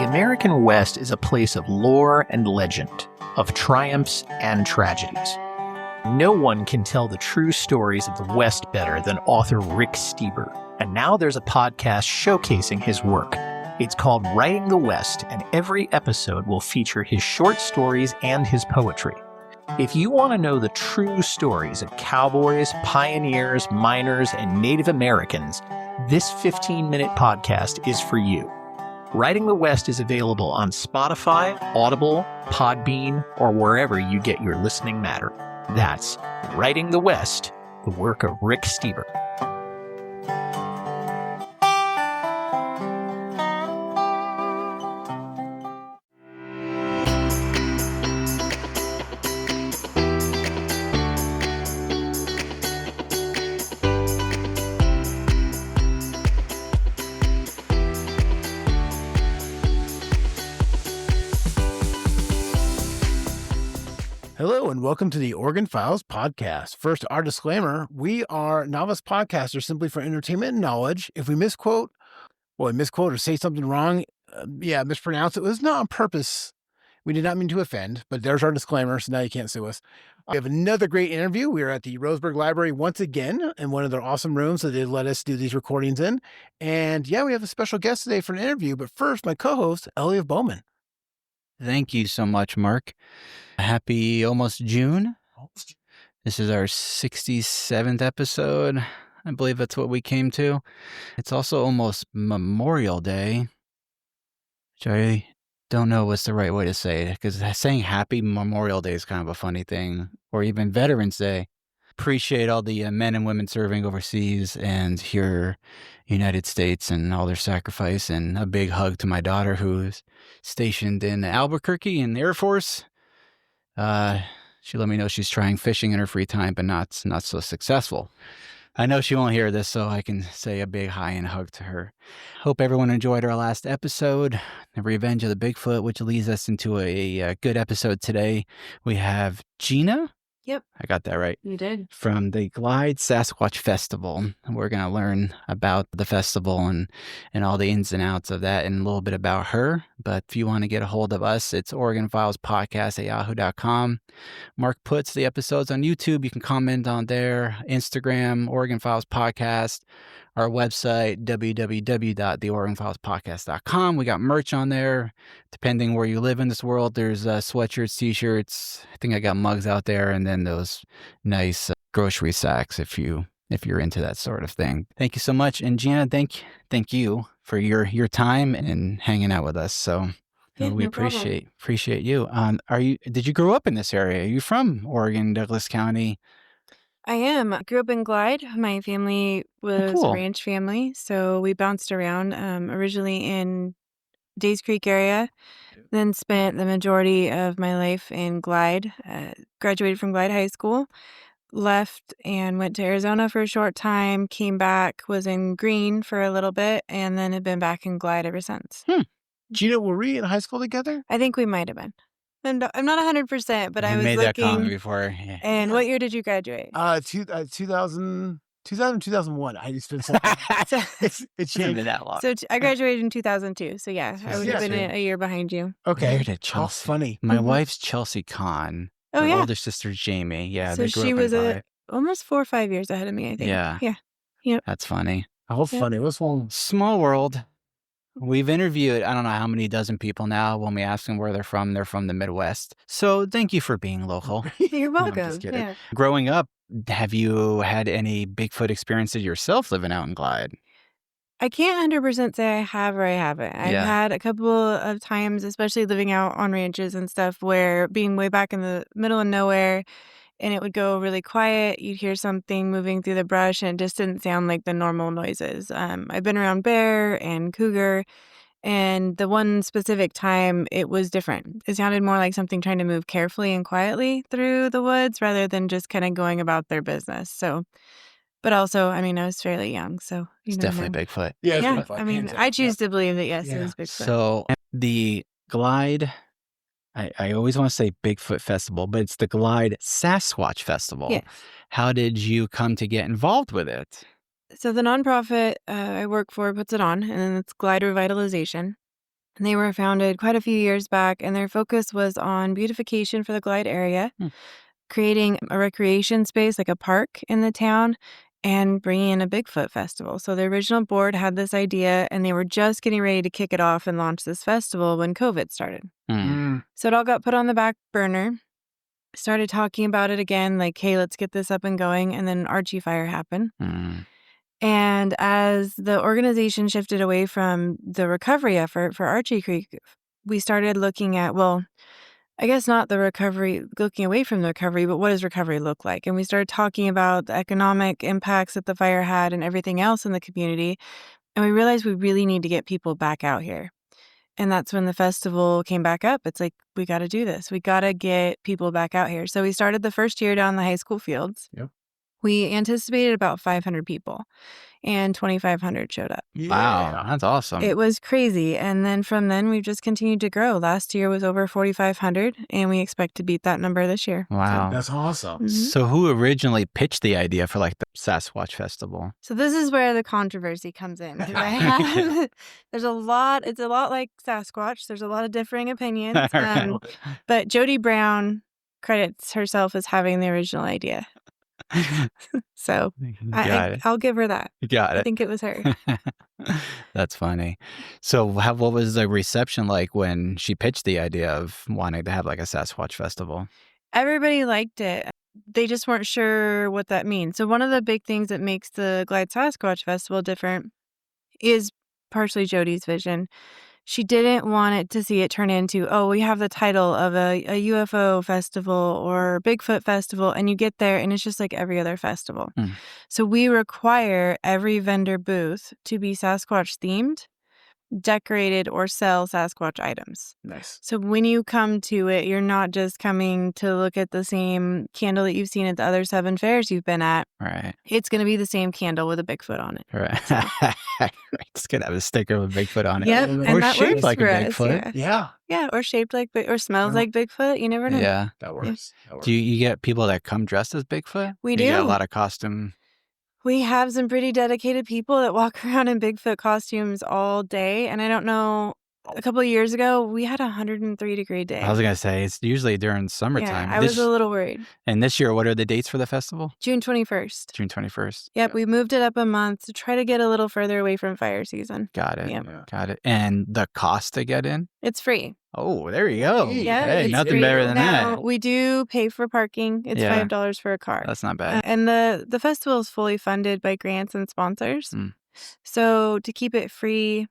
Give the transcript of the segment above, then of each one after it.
The American West is a place of lore and legend, of triumphs and tragedies. No one can tell the true stories of the West better than author Rick Steber, and now there's a podcast showcasing his work. It's called Writing the West, and every episode will feature his short stories and his poetry. If you want to know the true stories of cowboys, pioneers, miners, and Native Americans, this 15-minute podcast is for you. Writing the West is available on Spotify, Audible, Podbean, or wherever you get your listening matter. That's Writing the West, the work of Rick Steber. Hello and welcome to the Oregon Files podcast. First, our disclaimer, we are novice podcasters simply for entertainment and knowledge. If we misquote or say something wrong, mispronounce it was not on purpose. We did not mean to offend, but there's our disclaimer, so now you can't sue us. We have another great interview. We are at the Roseburg Library once again in one of their awesome rooms that they let us do these recordings in. And we have a special guest today for an interview, but first, my co-host, Elliot Bowman. Thank you so much, Mark. Happy almost June. This is our 67th episode. I believe that's what we came to. It's also almost Memorial Day, which I don't know what's the right way to say it, because saying Happy Memorial Day is kind of a funny thing, or even Veterans Day. Appreciate all the men and women serving overseas and here United States and all their sacrifice, and a big hug to my daughter who's stationed in Albuquerque in the Air Force. She let me know she's trying fishing in her free time, but not so successful. I know she won't hear this, so I can say a big hi and a hug to her. Hope everyone enjoyed our last episode, The Revenge of the Bigfoot, which leads us into a good episode today. We have Jeana. Yep. I got that right. You did. From the Glide Sasquatch Festival. We're going to learn about the festival and all the ins and outs of that and a little bit about her. But if you want to get a hold of us, it's OregonFilesPodcast@yahoo.com. Mark puts the episodes on YouTube. You can comment on there. Instagram, Oregon Files Podcast. Our website, www.theoregonfilespodcast.com. We got merch on there. Depending where you live in this world, there's sweatshirts, t-shirts. I think I got mugs out there, and then those nice grocery sacks if you're into that sort of thing. Thank you so much, and Jeana, thank you for your time and hanging out with us. So we appreciate you. Did you grow up in this area? Are you from Oregon, Douglas County? I am. I grew up in Glide. My family was a ranch family, so we bounced around, originally in Days Creek area, then spent the majority of my life in Glide. Graduated from Glide High School, left and went to Arizona for a short time, came back, was in Greene for a little bit, and then have been back in Glide ever since. Jeana, were we in high school together? I think we might have been. I'm not 100%, but I was made looking. that comment before. Yeah. And what year did you graduate? 2000, 2001. I just been it changed that long. So I graduated in 2002. So yeah, I would have been a year behind you. Okay. Married at Chelsea. How funny. My wife's Chelsea Kahn. Oh, her yeah. older sister Jamie. Yeah, So they grew she up was in Glide. almost 4 or 5 years ahead of me, I think. Yeah. Yeah. That's funny. How funny. What's wrong? Small world. We've interviewed, I don't know how many dozen people now. When we ask them where they're from the Midwest. So thank you for being local. You're No, I'm welcome. just kidding. Yeah. Growing up, have you had any Bigfoot experiences yourself living out in Glide? I can't 100% say I have or I haven't. I've had a couple of times, especially living out on ranches and stuff, where being way back in the middle of nowhere, and it would go really quiet. You'd hear something moving through the brush, and it just didn't sound like the normal noises. I've been around bear and cougar, and the one specific time, it was different. It sounded more like something trying to move carefully and quietly through the woods rather than just kind of going about their business. So, but also, I mean, I was fairly young, so It's definitely Bigfoot. Yeah. I mean, I choose to believe that, yes, it was Bigfoot. So the Glide, I always want to say Bigfoot Festival, but it's the Glide Sasquatch Festival. Yes. How did you come to get involved with it? So the nonprofit I work for puts it on, and it's Glide Revitalization. And they were founded quite a few years back, and their focus was on beautification for the Glide area, creating a recreation space like a park in the town, and bringing in a Bigfoot festival. So the original board had this idea, and they were just getting ready to kick it off and launch this festival when COVID started. So it all got put on the back burner. Started talking about it again, like, hey, let's get this up and going. And then Archie Fire happened. And as the organization shifted away from the recovery effort for Archie Creek, we started looking at, well, I guess not the recovery, looking away from the recovery, but what does recovery look like? And we started talking about the economic impacts that the fire had and everything else in the community. And we realized we really need to get people back out here. And that's when the festival came back up. It's like, we got to do this. We got to get people back out here. So we started the first year down the high school fields. Yep. We anticipated about 500 people, and 2,500 showed up. Wow, that's awesome. It was crazy. And then from then, we've just continued to grow. Last year was over 4,500, and we expect to beat that number this year. Wow. That's awesome. So who originally pitched the idea for like the Sasquatch Festival? So this is where the controversy comes in. There's a lot. It's a lot like Sasquatch. There's a lot of differing opinions. But Jody Brown credits herself as having the original idea. So I'll give her that. Got it. I think it was her. That's funny. So what was the reception like when she pitched the idea of wanting to have like a Sasquatch festival? Everybody liked it. They just weren't sure what that means. So one of the big things that makes the Glide Sasquatch Festival different is partially Jody's vision. She didn't want it to see it turn into, oh, we have the title of a UFO festival or Bigfoot festival, and you get there and it's just like every other festival. So we require every vendor booth to be Sasquatch themed, decorated, or sell Sasquatch items. Nice. So when you come to it, you're not just coming to look at the same candle that you've seen at the other 7 fairs you've been at. Right. It's going to be the same candle with a Bigfoot on it. Right. It's going to have a sticker with Bigfoot on it. Yep. Or And that shaped works like for a us, Bigfoot. Yeah. Yeah, or shaped like, or smells like Bigfoot. You never know. Yeah. That works. Do you get people that come dressed as Bigfoot? We You get a do. lot of costume. We have some pretty dedicated people that walk around in Bigfoot costumes all day. And I don't know, a couple of years ago, we had a 103-degree day. I was going to say, it's usually during summertime. Yeah, I was a little worried. And this year, what are the dates for the festival? June 21st. June 21st. Yep, we moved it up a month to try to get a little further away from fire season. Got it. Yep. Got it. And the cost to get in? It's free. Oh, there you go. Yeah, Hey, it's nothing free. better than Now, that. we do pay for parking. It's Yeah. $5 for a car. That's not bad. And the festival is fully funded by grants and sponsors. So to keep it free,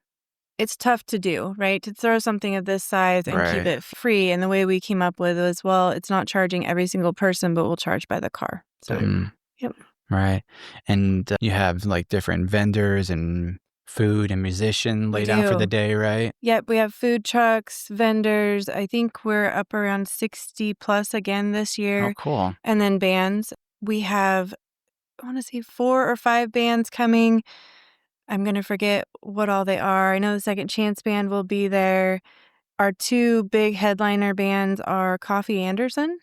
it's tough to do, right? To throw something of this size and keep Right. it free. And the way we came up with was, well, it's not charging every single person, but we'll charge by the car. So, yep. Right. And you have like different vendors and food and musician laid out for do. the day, right? Yep, we have food trucks, vendors. I think we're up around 60 plus again this year. Oh, cool. And then bands. We have, I want to say 4 or 5 bands coming. I'm going to forget what all they are. I know the Second Chance Band will be there. Our 2 big headliner bands are Coffee Anderson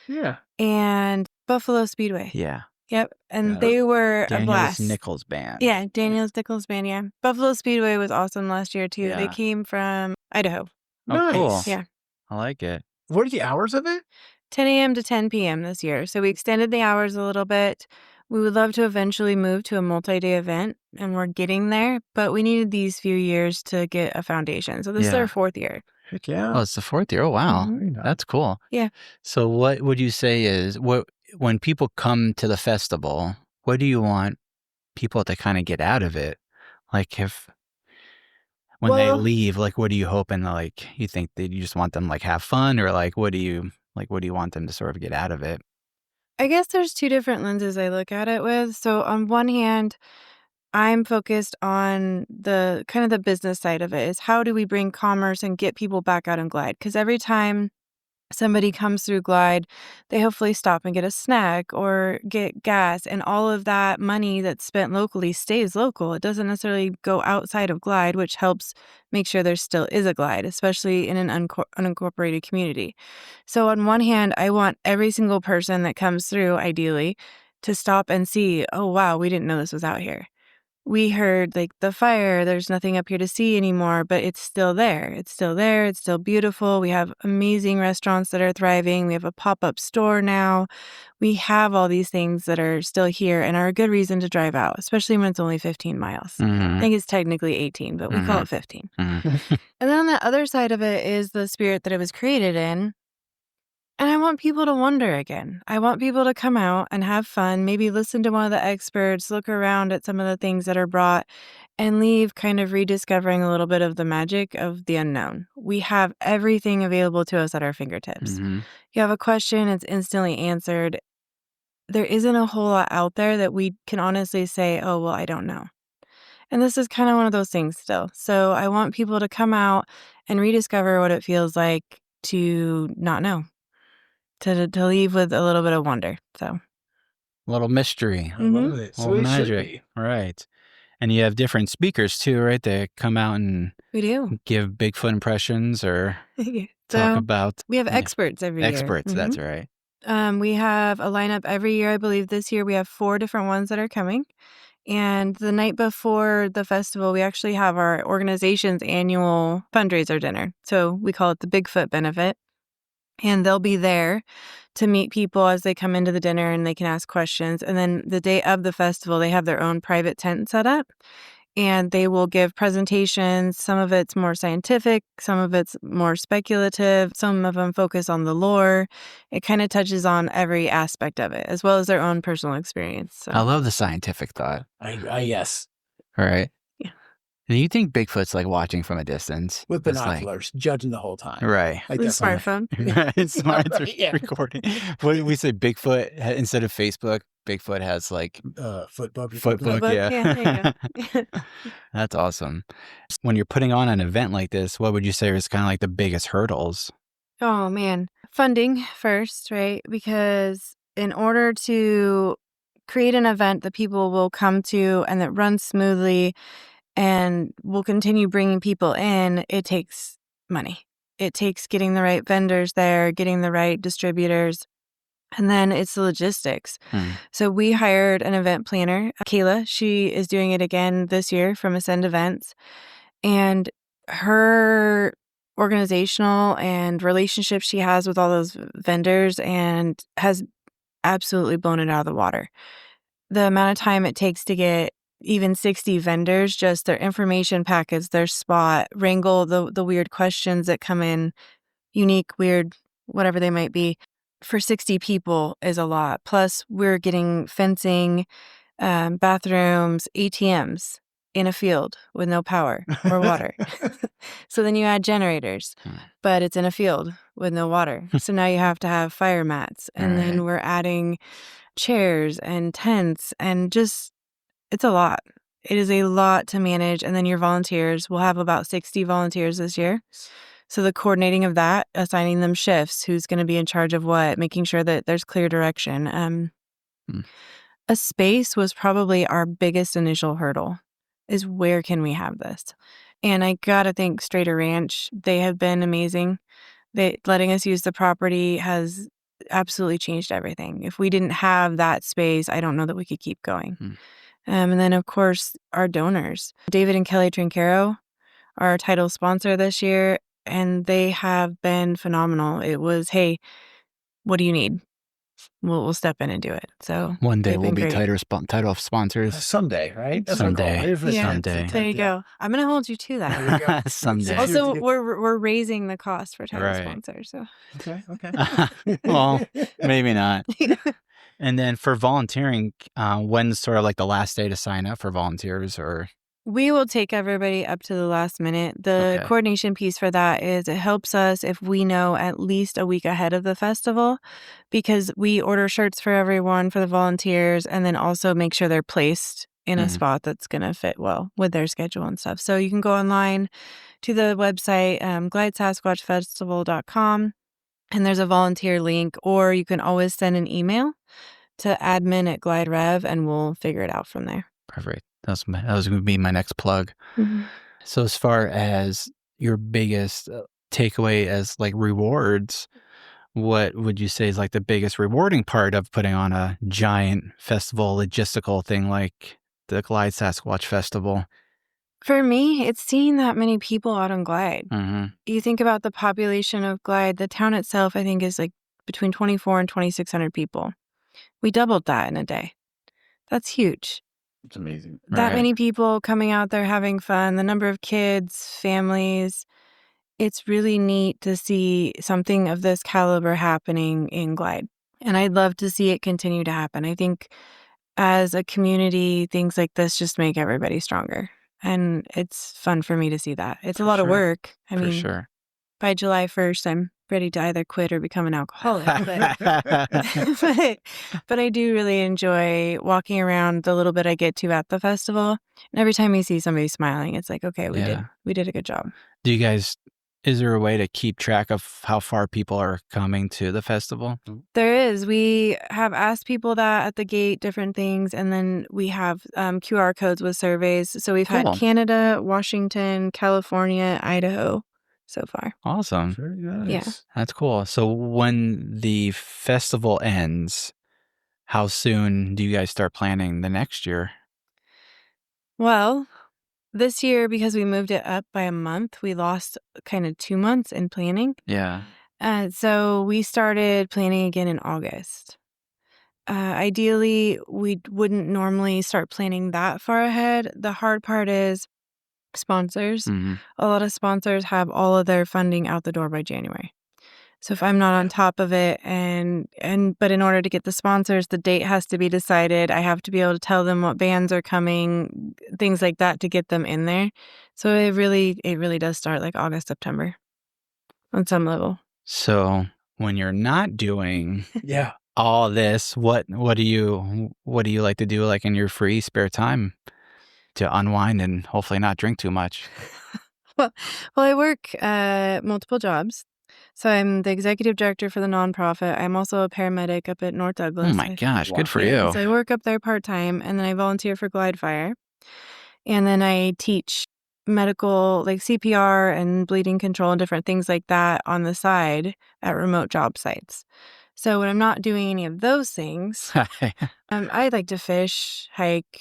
Yeah. and Buffalo Speedway. Yeah. Yep. And Yeah. they were a Daniel's blast. Nichols Band. Yeah, Daniel's Nichols Band, yeah. Buffalo Speedway was awesome last year, too. They Yeah. came from Idaho. Oh, Nice. cool. Yeah. I like it. What are the hours of it? 10 a.m. to 10 p.m. this year. So we extended the hours a little bit. We would love to eventually move to a multi-day event, and we're getting there, but we needed these few years to get a foundation. So this is Yeah. our 4th year. Heck yeah. Oh, it's the 4th year. Oh, wow. Very nice. That's cool. Yeah. So what would you say is when people come to the festival, what do you want people to kind of get out of it? Like when they Well- leave, like what are you hoping, like you think that you just want them like have fun, or like what do you want them to sort of get out of it? I guess there's 2 different lenses I look at it with. So on one hand, I'm focused on the kind of the business side of it, is how do we bring commerce and get people back out and Glide? Because every time somebody comes through Glide, they hopefully stop and get a snack or get gas, and all of that money that's spent locally stays local. It doesn't necessarily go outside of Glide, which helps make sure there still is a Glide, especially in an unincorporated community. So on one hand, I want every single person that comes through, ideally, to stop and see, oh, wow, we didn't know this was out here. we heard like the fire, there's nothing up here to see anymore, but it's still there. It's still there. It's still beautiful. We have amazing restaurants that are thriving. We have a pop-up store now. We have all these things that are still here and are a good reason to drive out, especially when it's only 15 miles. I think it's technically 18, but we call it 15. And then on the other side of it is the spirit that it was created in. And I want people to wonder again. I want people to come out and have fun, maybe listen to one of the experts, look around at some of the things that are brought, and leave kind of rediscovering a little bit of the magic of the unknown. We have everything available to us at our fingertips. You have a question, it's instantly answered. There isn't a whole lot out there that we can honestly say, oh, well, I don't know. And this is kind of one of those things still. So I want people to come out and rediscover what it feels like to not know. To leave with a little bit of wonder. So a little mystery. I love it. So magic. Right. And you have different speakers too, right? They come out and we do give Bigfoot impressions or talk about. We have experts every year. Experts, that's right. We have a lineup every year. I believe this year we have 4 different ones that are coming. And the night before the festival, we actually have our organization's annual fundraiser dinner. So we call it the Bigfoot Benefit. And they'll be there to meet people as they come into the dinner and they can ask questions. And then the day of the festival, they have their own private tent set up and they will give presentations. Some of it's more scientific, some of it's more speculative, some of them focus on the lore. It kind of touches on every aspect of it, as well as their own personal experience. So. I love the scientific thought. Yes. All right. Yeah. And you think Bigfoot's like watching from a distance? With binoculars, judging the whole time. Right. With a smartphone. It's smart recording. What do we say? Bigfoot, instead of Facebook, Bigfoot has like Footbook. Footbook, yeah, there you go. That's awesome. When you're putting on an event like this, what would you say is kind of like the biggest hurdles? Oh, man. Funding first, right? Because in order to create an event that people will come to and that runs smoothly and will continue bringing people in, it takes money. It takes getting the right vendors there, getting the right distributors, and then it's the logistics. So we hired an event planner, Kayla. She is doing it again this year from Ascend Events. And her organizational and relationships she has with all those vendors and has absolutely blown it out of the water. The amount of time it takes to get even 60 vendors, just their information packets, their spot, wrangle the weird questions that come in, unique, weird, whatever they might be, for 60 people is a lot. Plus, we're getting fencing, bathrooms, ATMs in a field with no power or water. So then you add generators, but it's in a field with no water. So now you have to have fire mats. And then we're adding chairs and tents and just, it's a lot. It is a lot to manage. And then your volunteers, we'll have about 60 volunteers this year. So the coordinating of that, assigning them shifts, who's going to be in charge of what, making sure that there's clear direction. A space was probably our biggest initial hurdle, is where can we have this? And I got to thank Strader Ranch. They have been amazing. Letting us use the property has absolutely changed everything. If we didn't have that space, I don't know that we could keep going. And then, of course, our donors. David and Kelly Trincaro are our title sponsor this year, and they have been phenomenal. It was, hey, what do you need? We'll step in and do it. So one day we'll be title sponsors. Someday, right? That's someday. Someday. There you go. I'm going to hold you to that. Someday. Also, we're raising the cost for title sponsors. So. Okay. Well, maybe not. And then for volunteering, when's sort of like the last day to sign up for volunteers? Or we will take everybody up to the last minute. The coordination piece for that is it helps us if we know at least a week ahead of the festival, because we order shirts for everyone, for the volunteers, and then also make sure they're placed in a spot that's going to fit well with their schedule and stuff. So you can go online to the website, glidesasquatchfestival.com, and there's a volunteer link, or you can always send an email to admin@GlideRev, and we'll figure it out from there. Perfect. That was going to be my next plug. So as far as your biggest takeaway as like rewards, what would you say is like the biggest rewarding part of putting on a giant festival logistical thing like the Glide Sasquatch Festival? For me, it's seeing that many people out on Glide. Mm-hmm. You think about the population of Glide, the town itself, I think, is like between 2,400 and 2,600 people. We doubled that in a day. That's huge. It's amazing. That many people coming out there having fun, the number of kids, families. It's really neat to see something of this caliber happening in Glide. And I'd love to see it continue to happen. I think as a community, things like this just make everybody stronger. And it's fun for me to see that. It's a lot of work. I mean, sure. By July 1st, I'm ready to either quit or become an alcoholic. But I do really enjoy walking around the little bit I get to at the festival. And every time you see somebody smiling, it's like, okay, we did a good job. Do you guys, is there a way to keep track of how far people are coming to the festival? There is. We have asked people that at the gate, different things, and then we have QR codes with surveys. So we've had Canada, Washington, California, Idaho so far. Awesome. Very nice. Yeah. That's cool. So when the festival ends, how soon do you guys start planning the next year? Well, this year, because we moved it up by a month, we lost kind of 2 months in planning. Yeah. So we started planning again in August. Ideally, we wouldn't normally start planning that far ahead. The hard part is sponsors. Mm-hmm. A lot of sponsors have all of their funding out the door by January. So if I'm not on top of it but in order to get the sponsors, the date has to be decided. I have to be able to tell them what bands are coming, things like that to get them in there. So it really does start like August, September on some level. So when you're not doing all this, what do you like to do like in your free spare time to unwind and hopefully not drink too much? Well, I work multiple jobs. So I'm the executive director for the nonprofit. I'm also a paramedic up at North Douglas. Oh my gosh, good for you. So I work up there part-time, and then I volunteer for Glide Fire. And then I teach medical, like CPR and bleeding control and different things like that on the side at remote job sites. So when I'm not doing any of those things, I like to fish, hike,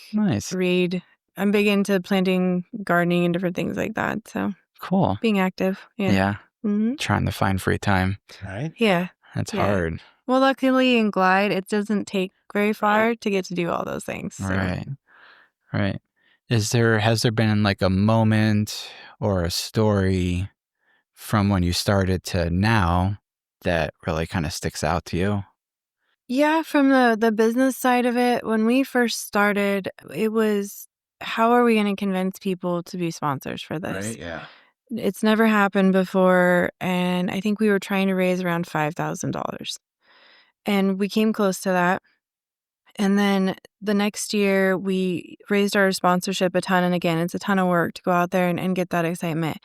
read. I'm big into planting, gardening, and different things like that. So cool. Being active. Yeah. Mm-hmm. Trying to find free time. Right. Yeah. That's hard. Well, luckily in Glide, it doesn't take very far to get to do all those things. So. Right. Has there been like a moment or a story from when you started to now that really kind of sticks out to you? Yeah, from the business side of it, when we first started, it was, how are we going to convince people to be sponsors for this? Right, yeah. It's never happened before, and I think we were trying to raise around $5,000. And we came close to that. And then the next year, we raised our sponsorship a ton. And again, it's a ton of work to go out there and get that excitement.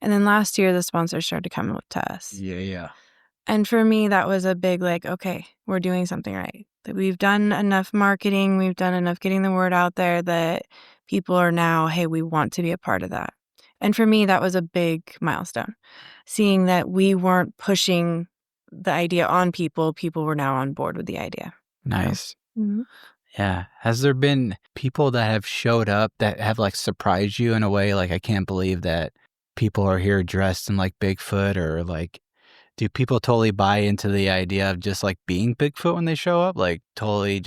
And then last year, the sponsors started coming up to us. Yeah. And for me, that was a big, like, okay, we're doing something right. That we've done enough marketing. We've done enough getting the word out there that people are now, hey, we want to be a part of that. And for me, that was a big milestone. Seeing that we weren't pushing the idea on people were now on board with the idea. Nice. Mm-hmm. Yeah. Has there been people that have showed up that have like surprised you in a way? Like, I can't believe that people are here dressed in like Bigfoot, or like, do people totally buy into the idea of just like being Bigfoot when they show up? Like totally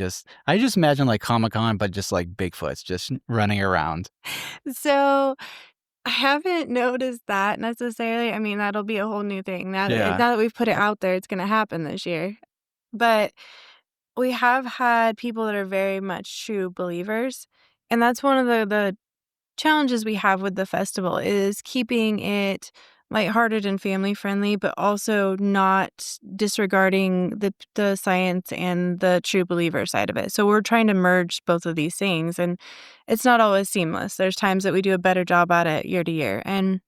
I just imagine like Comic-Con, but just like Bigfoot's just running around. So I haven't noticed that necessarily. I mean, that'll be a whole new thing. Now that we've put it out there, it's going to happen this year. But we have had people that are very much true believers. And that's one of the challenges we have with the festival is keeping it lighthearted and family friendly, but also not disregarding the science and the true believer side of it. So we're trying to merge both of these things, and it's not always seamless. There's times that we do a better job at it year to year. And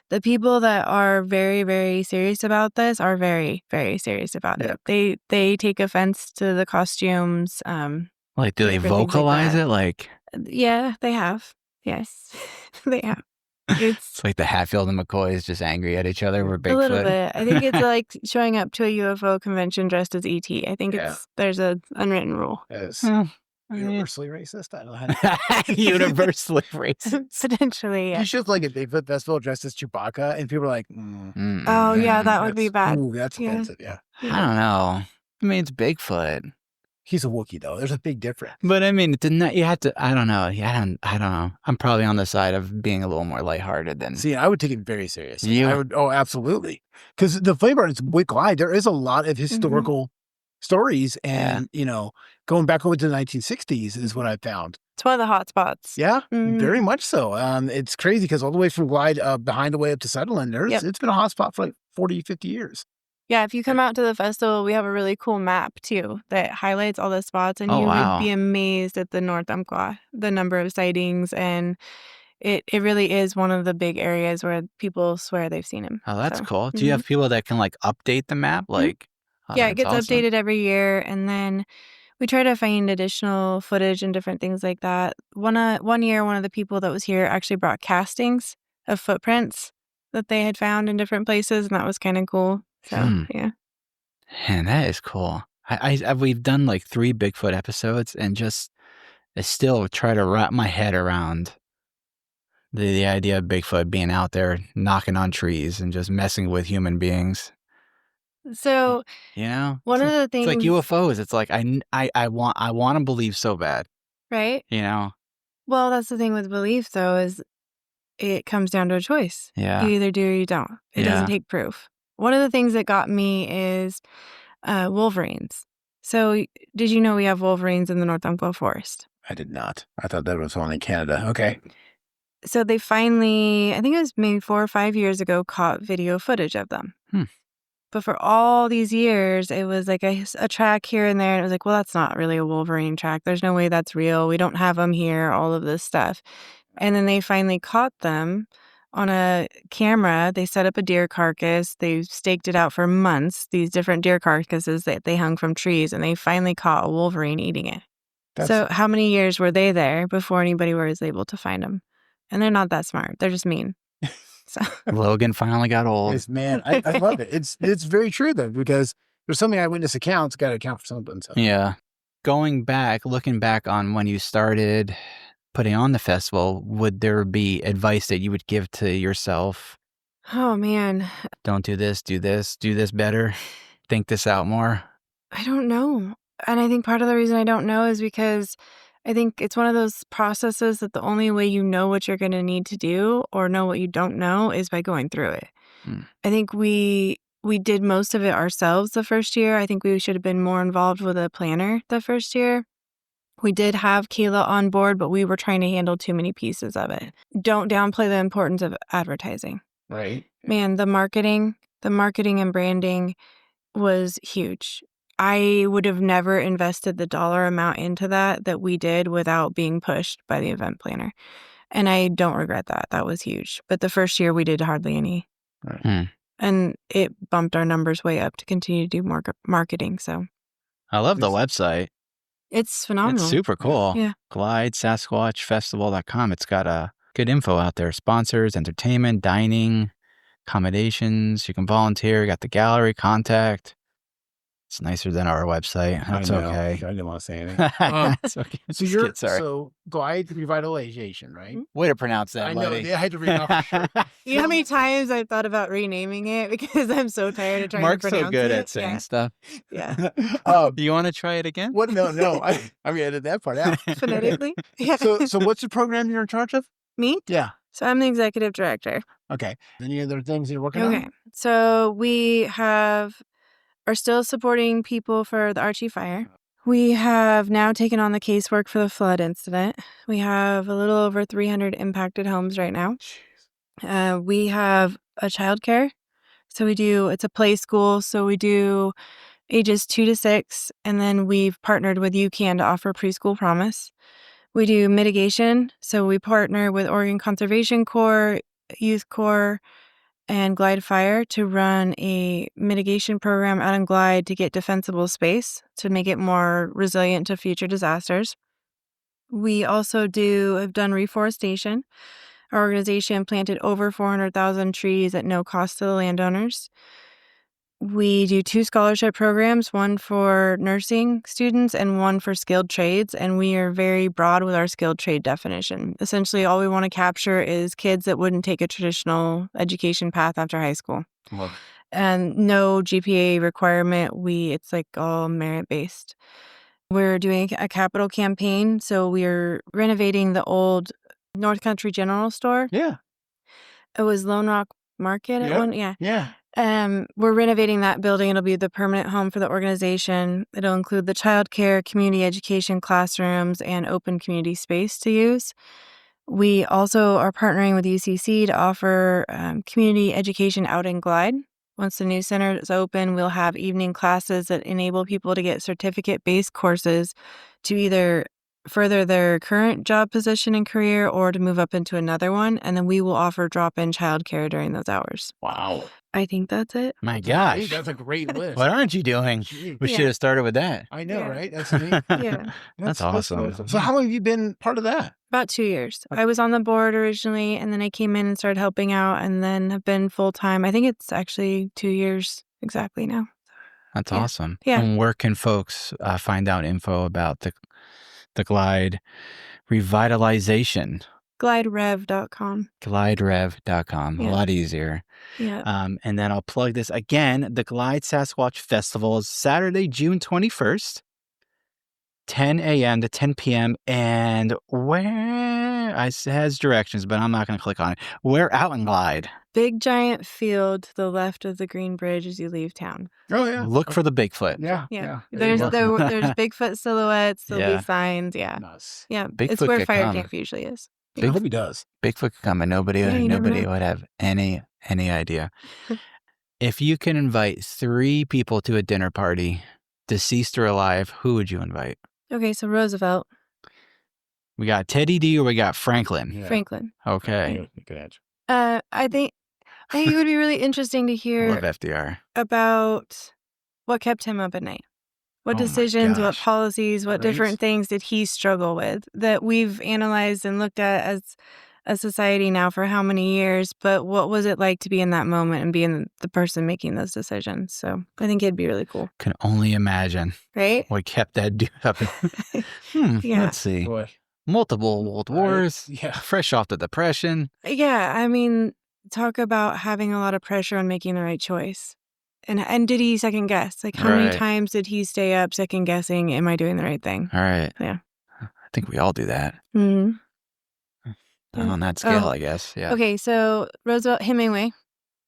the people that are very, very serious about this are very, very serious about it. They take offense to the costumes. Like, do they vocalize it? Like, yeah, they have. Yes, they have. It's like the Hatfield and McCoy is just angry at each other. We're Bigfoot. A little bit. I think it's like showing up to a UFO convention dressed as ET. I think there's an unwritten rule. Yes. Well, universally racist. I don't know how to Universally racist. Potentially, You yeah. should like a Bigfoot festival dressed as Chewbacca, and people are like, Oh, yeah, that would be that's- bad. Ooh, that's Yeah. offensive. Yeah, I don't know. I mean, it's Bigfoot. he's a Wookiee though. There's a big difference. But I mean, you had to. I don't know. Yeah, I don't know. I'm probably on the side of being a little more lighthearted than. See, I would take it very seriously. You- I would. Oh, absolutely. Because the flavor is Wicked. There is a lot of historical stories, and going back over to the 1960s is what I found. It's one of the hot spots. Yeah, Mhm. very much so. It's crazy because all the way from Glide behind the way up to Sutherland, it's been a hot spot for like 40, 50 years. Yeah, if you come out to the festival, we have a really cool map too that highlights all the spots, and Oh, you wow. would be amazed at the North Umpqua, the number of sightings, and it really is one of the big areas where people swear they've seen him. Oh, that's So, cool. Do you have people that can like update the map? Like, oh, yeah, it that's gets awesome. updated every year, and then we try to find additional footage and different things like that. One year, one of the people that was here actually brought castings of footprints that they had found in different places, and that was kind of cool. So, yeah. Man, that is cool. We've done like 3 Bigfoot episodes, and I still try to wrap my head around the idea of Bigfoot being out there knocking on trees and just messing with human beings. So, one of the things, It's like UFOs. It's like I want to believe so bad. right? Well, that's the thing with belief, though, is it comes down to a choice. Yeah. You either do or you don't. It doesn't take proof. One of the things that got me is wolverines. So, did you know we have wolverines in the North Umpqua Forest? I did not. I thought that was only Canada. Okay. So they finally, I think it was maybe 4 or 5 years ago, caught video footage of them. But for all these years, it was like a track here and there. And it was like, well, that's not really a wolverine track. There's no way that's real. We don't have them here, all of this stuff. And then they finally caught them on a camera. They set up a deer carcass. They staked it out for months, these different deer carcasses that they hung from trees. And they finally caught a wolverine eating it. So how many years were they there before anybody was able to find them? And they're not that smart. They're just mean. So Logan finally got old. Man, I love it. It's very true though, because there's so many eyewitness accounts. Got to account for something. So. Yeah. Looking back on when you started putting on the festival, would there be advice that you would give to yourself? Oh, man. Don't do this better, think this out more. I don't know. And I think part of the reason I don't know is because I think it's one of those processes that the only way you know what you're going to need to do or know what you don't know is by going through it. I think we did most of it ourselves the first year. I think we should have been more involved with a planner the first year. We did have Kayla on board, but we were trying to handle too many pieces of it. Don't downplay the importance of advertising. Right. Man, the marketing and branding was huge. I would have never invested the dollar amount into that we did without being pushed by the event planner. And I don't regret that. That was huge. But the first year we did hardly any. Right. And it bumped our numbers way up to continue to do more marketing. So I love the website. it's phenomenal. It's super cool. Yeah. Glide, Sasquatchfestival.com. It's got good info out there. Sponsors, entertainment, dining, accommodations. You can volunteer. You got the gallery, contact. It's nicer than our website. That's okay. I didn't want to say anything. It's okay. So Glide Revitalization, right? Way to pronounce that, I know. buddy. I had to read it off for sure. You know how many times I've thought about renaming it because I'm so tired of trying Mark's to pronounce so good it. at saying stuff. Yeah. Do you want to try it again? What? No. I'm gonna edit that part out. Phonetically. Yeah. So what's the program you're in charge of? Me? Yeah. So I'm the executive director. Okay. Any other things you're working on? Okay. So we are still supporting people for the Archie fire. We have now taken on the casework for the flood incident. We have a little over 300 impacted homes right now. We have a childcare. So it's a play school. So we do ages 2 to 6. And then we've partnered with UCAN to offer preschool promise. We do mitigation. So we partner with Oregon Conservation Corps, Youth Corps, and Glide Fire to run a mitigation program out in Glide to get defensible space to make it more resilient to future disasters. We also have done reforestation. Our organization planted over 400,000 trees at no cost to the landowners. We do 2 scholarship programs, one for nursing students and one for skilled trades, and we are very broad with our skilled trade definition. Essentially, all we want to capture is kids that wouldn't take a traditional education path after high school. Well, And no GPA requirement. It's like all merit-based. We're doing a capital campaign, so we're renovating the old North Country General Store. yeah. It was Lone Rock Market at Yep. one, yeah. Yeah. We're renovating that building. It'll be the permanent home for the organization. It'll include the childcare, community education classrooms, and open community space to use. We also are partnering with UCC to offer community education out in Glide. Once the new center is open, we'll have evening classes that enable people to get certificate-based courses to either further their current job position and career or to move up into another one. And then we will offer drop-in childcare during those hours. Wow. I think that's it. My Hey, gosh. that's a great list. What aren't you doing? Gee, We Yeah. should have started with that. I know, Yeah. right? That's neat. Yeah. That's awesome. So how long have you been part of that? About 2 years. I was on the board originally, and then I came in and started helping out, and then have been full-time. I think it's actually 2 years exactly now. That's Yeah. awesome. Yeah. And where can folks find out info about the Glide revitalization? GlideRev.com. GlideRev.com. Yeah. A lot easier. Yeah. And then I'll plug this again. The Glide Sasquatch Festival is Saturday, June 21st, 10 a.m. to 10 p.m. And it has directions, but I'm not going to click on it. We're out in Glide. Big giant field to the left of the Green Bridge as you leave town. Oh, yeah. Look for the Bigfoot. Yeah. Yeah. There you There's go. there's Bigfoot silhouettes, there'll Yeah. be signs. Yeah. Nice. Yeah. Bigfoot It's where could fire come. camp usually is. I hope he does. Bigfoot could come, and nobody Yeah, you never know. would have any idea. If you can invite 3 people to a dinner party, deceased or alive, who would you invite? Okay, so Roosevelt, We got Teddy D or we got Franklin. Yeah. Franklin. Okay. Good answer. I think it would be really interesting to I hear love FDR. about what kept him up at night. What Oh my decisions, what gosh. policies, what Right. different things did he struggle with that we've analyzed and looked at as a society now for how many years, but what was it like to be in that moment and being the person making those decisions? So I think it'd be really cool, Can only imagine right? what kept that dude up. Yeah. Let's see. Boy. Multiple world Right. wars, Yeah. fresh off the Depression. Yeah, I mean, talk about having a lot of pressure on making the right choice. And did he second guess? Like, how many Right. times did he stay up second guessing, am I doing the right thing? All right. Yeah. I think we all do that. hmm Not Yeah. on that scale, Oh. I guess. Yeah. Okay, so Roosevelt Hemingway.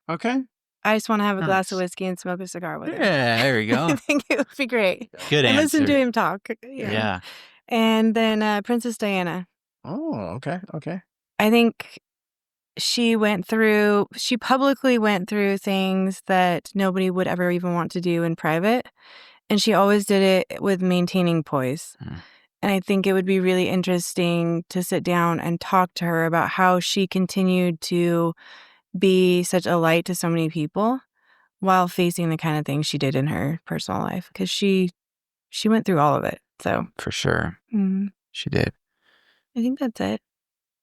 Okay. I just want to have a glass of Nice. whiskey and smoke a cigar with him. Yeah, there we I go. think it would be great. Good And answer. listen to him talk. Yeah. And then Princess Diana. Oh, okay. Okay. I think she publicly went through things that nobody would ever even want to do in private. And she always did it with maintaining poise. Mm. And I think it would be really interesting to sit down and talk to her about how she continued to be such a light to so many people while facing the kind of things she did in her personal life. Because she went through all of it. So For sure. mm, She did. I think that's it.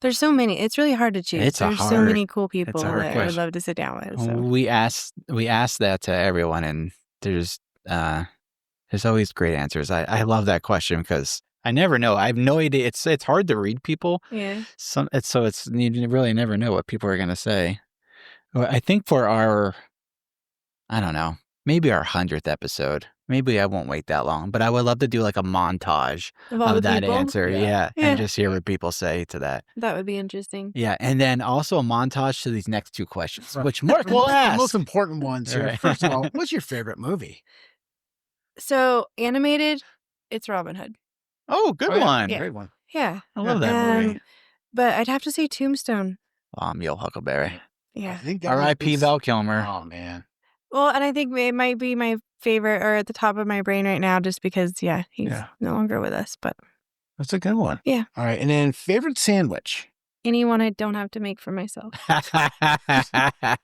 There's so many. It's really hard to choose. It's a There's so hard- many cool people hard that I would question. love to sit down with. So. We asked that to everyone, and there's always great answers. I love that question because I never know. I have no idea. It's hard to read people. Yeah. You really never know what people are gonna say. Well, I think for our, I don't know, maybe our 100th episode. Maybe I won't wait that long, but I would love to do like a montage Of all of the that people? answer. Yeah. Yeah, and Yeah. just hear what people say to that. That would be interesting. Yeah, and then also a montage to these next 2 questions, Right. which Mark will The ask. most important ones here. Right. First of all, what's your favorite movie? So animated, it's Robin Hood. Oh, good Oh, yeah. one. Yeah. Great one. Yeah. I love that movie. But I'd have to say Tombstone. Yo Huckleberry. I Yeah. think that R.I.P. was- Val Kilmer. Oh man. Well, and I think it might be my favorite or at the top of my brain right now just because, he's Yeah. no longer with us. But That's a good one. Yeah. All right. And then favorite sandwich. anyone I don't have to make for myself. I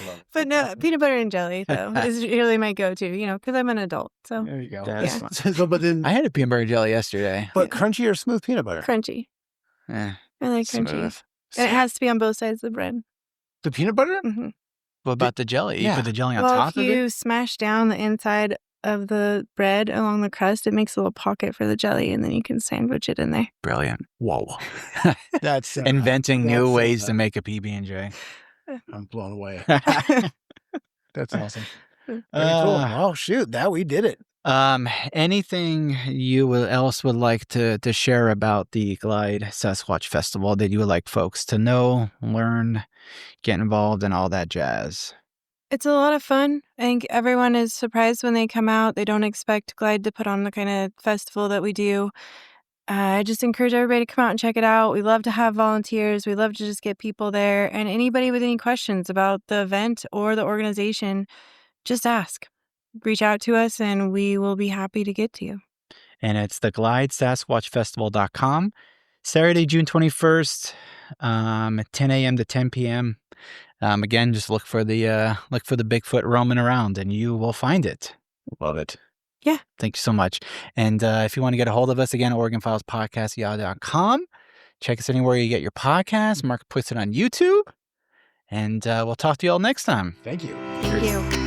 love But no, peanut butter and jelly, though, is really my go-to, because I'm an adult. So There you go. That's Yeah. So, but then, I had a peanut butter jelly yesterday. but crunchy or smooth peanut butter? crunchy. Eh, I like crunchy. smooth. And it has to be on both sides of the bread. The peanut butter? hmm What about the jelly? Yeah. You put the jelly on Well, top if of it? you smash down the inside of the bread along the crust, it makes a little pocket for the jelly, and then you can sandwich it in there. Brilliant. Whoa. That's Inventing new that's, ways to make a PB&J. I'm blown away. That's awesome. Very cool. Oh, shoot. That we did it. Anything you else would like to share about the Glide Sasquatch Festival that you would like folks to know, learn, get involved, and all that jazz? It's a lot of fun. I think everyone is surprised when they come out. They don't expect Glide to put on the kind of festival that we do. I just encourage everybody to come out and check it out. We love to have volunteers. We love to just get people there. And anybody with any questions about the event or the organization, just ask. Reach out to us, and we will be happy to get to you. And it's the glidesasquatchfestival.com. Saturday, June 21st, 10 a.m. to 10 p.m. Again, just look for the Bigfoot roaming around, and you will find it. Love it. Yeah. Thank you so much. And if you want to get a hold of us, again, OregonFilesPodcast.com. Check us anywhere you get your podcast. Mark puts it on YouTube. And we'll talk to you all next time. Thank you. Thank you.